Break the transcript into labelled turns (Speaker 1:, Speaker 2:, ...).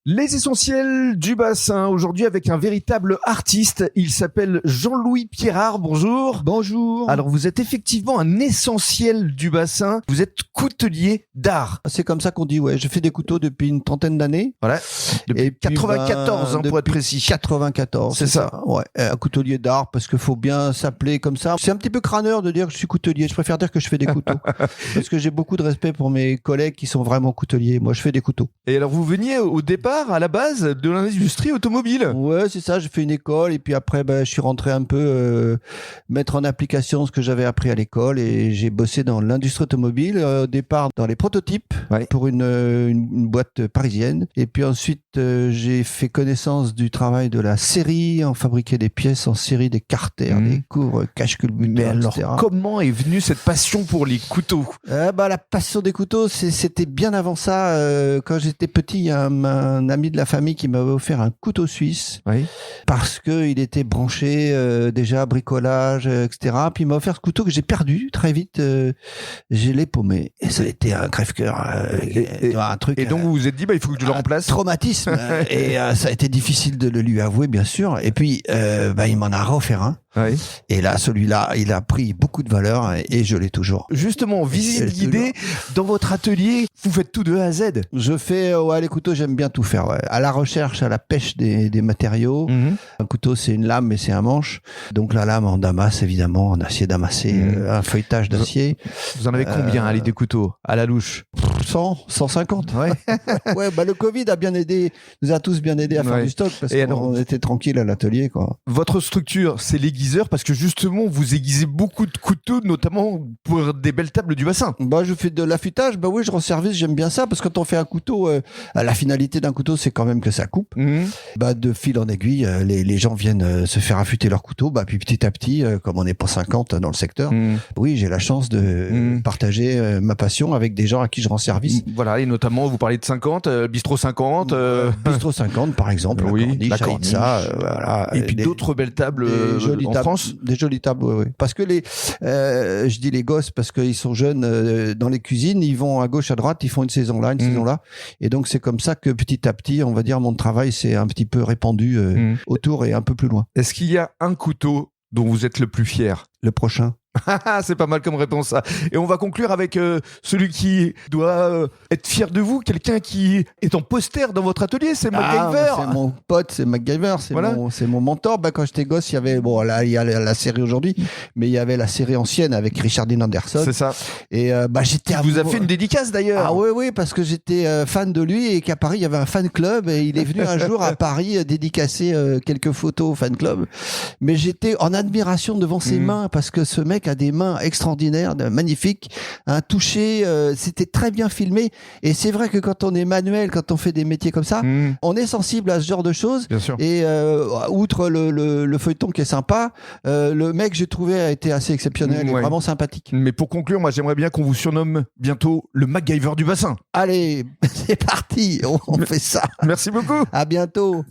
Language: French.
Speaker 1: Les essentiels du bassin, aujourd'hui avec un véritable artiste. Il s'appelle Jean-Louis Pierrard. Bonjour.
Speaker 2: Bonjour.
Speaker 1: Alors vous êtes effectivement un essentiel du bassin. Vous êtes coutelier d'art.
Speaker 2: C'est comme ça qu'on dit, ouais. Je fais des couteaux depuis une trentaine d'années.
Speaker 1: Voilà. Depuis
Speaker 2: Et puis,
Speaker 1: 94, pour être précis.
Speaker 2: 94.
Speaker 1: C'est ça.
Speaker 2: Ouais. Un coutelier d'art, parce qu'il faut bien s'appeler comme ça. C'est un petit peu crâneur de dire que je suis coutelier. Je préfère dire que je fais des couteaux. Parce que j'ai beaucoup de respect pour mes collègues qui sont vraiment couteliers. Moi, je fais des couteaux.
Speaker 1: Et alors vous veniez au départ, à la base, de l'industrie automobile.
Speaker 2: Ouais, c'est ça. J'ai fait une école et puis après, je suis rentré un peu mettre en application ce que j'avais appris à l'école et j'ai bossé dans l'industrie automobile. Au départ, dans les prototypes pour une boîte parisienne. Et puis ensuite, j'ai fait connaissance du travail de la série. On fabriquait des pièces en série, des carters, des couvres, cache-culbuteurs,
Speaker 1: Mais alors,
Speaker 2: etc.
Speaker 1: comment est venue cette passion pour les couteaux?
Speaker 2: La passion des couteaux, c'était bien avant ça. Quand j'étais petit, il y a un ami de la famille qui m'avait offert un couteau suisse parce que il était branché déjà bricolage, etc. Puis il m'a offert ce couteau que j'ai perdu très vite. Je l'ai paumé et ça a été un crève-cœur, un truc.
Speaker 1: Et donc vous vous êtes dit, il faut que je le remplace.
Speaker 2: Traumatisme. Et ça a été difficile de le lui avouer, bien sûr. Et puis il m'en a offert un. Et là, celui-là, il a pris beaucoup de valeur et je l'ai toujours.
Speaker 1: Justement, visite guidée dans votre atelier, vous faites tout de A à Z.
Speaker 2: Je fais, les couteaux, j'aime bien tout faire. Ouais. À la recherche, à la pêche des matériaux. Un couteau, c'est une lame, mais c'est un manche. Donc la lame en damas, évidemment, en acier damassé, un feuilletage d'acier.
Speaker 1: Vous en avez combien, allez, des couteaux à la louche?
Speaker 2: 100, 150. Ouais. Le Covid a bien aidé, nous a tous bien aidé à faire du stock parce qu'on était tranquille à l'atelier, quoi.
Speaker 1: Votre structure, c'est l'aiguiseur parce que justement, vous aiguisez beaucoup de couteaux, notamment pour des belles tables du bassin.
Speaker 2: Je fais de l'affûtage. Oui, je rends service, j'aime bien ça parce que quand on fait un couteau, la finalité d'un couteau, c'est quand même que ça coupe. De fil en aiguille, les gens viennent se faire affûter leur couteau. Puis petit à petit, comme on n'est pas 50 dans le secteur, oui, j'ai la chance de partager ma passion avec des gens à qui je rends service.
Speaker 1: Voilà, et notamment, vous parlez de 50, Bistrot 50.
Speaker 2: Bistrot 50, par exemple, la corniche, voilà.
Speaker 1: Et puis d'autres belles tables en France.
Speaker 2: Des jolies tables, oui. Parce que je dis les gosses parce qu'ils sont jeunes dans les cuisines, ils vont à gauche, à droite, ils font une saison là, une saison là. Et donc, c'est comme ça que petit à petit, on va dire, mon travail s'est un petit peu répandu autour et un peu plus loin.
Speaker 1: Est-ce qu'il y a un couteau dont vous êtes le plus fier?
Speaker 2: Le prochain.
Speaker 1: C'est pas mal comme réponse, ça. Et on va conclure avec celui qui doit être fier de vous, quelqu'un qui est en poster dans votre atelier, c'est MacGyver.
Speaker 2: C'est mon pote, c'est MacGyver, c'est mon mentor. Quand j'étais gosse, il y avait, il y a la série aujourd'hui, mais il y avait la série ancienne avec Richard Dean Anderson.
Speaker 1: C'est ça.
Speaker 2: Et j'étais
Speaker 1: amoureux. Vous a fait une dédicace d'ailleurs.
Speaker 2: Ah oui, parce que j'étais fan de lui et qu'à Paris, il y avait un fan club et il est venu un jour à Paris dédicacer quelques photos au fan club. Mais j'étais en admiration devant ses mains parce que ce mec a des mains extraordinaires, magnifiques, un toucher, c'était très bien filmé. Et c'est vrai que quand on est manuel, quand on fait des métiers comme ça, on est sensible à ce genre de choses.
Speaker 1: Bien sûr.
Speaker 2: Et outre le feuilleton qui est sympa, le mec, j'ai trouvé, a été assez exceptionnel et vraiment sympathique.
Speaker 1: Mais pour conclure, moi, j'aimerais bien qu'on vous surnomme bientôt le MacGyver du bassin.
Speaker 2: Allez, c'est parti, on fait ça.
Speaker 1: Merci beaucoup.
Speaker 2: À bientôt.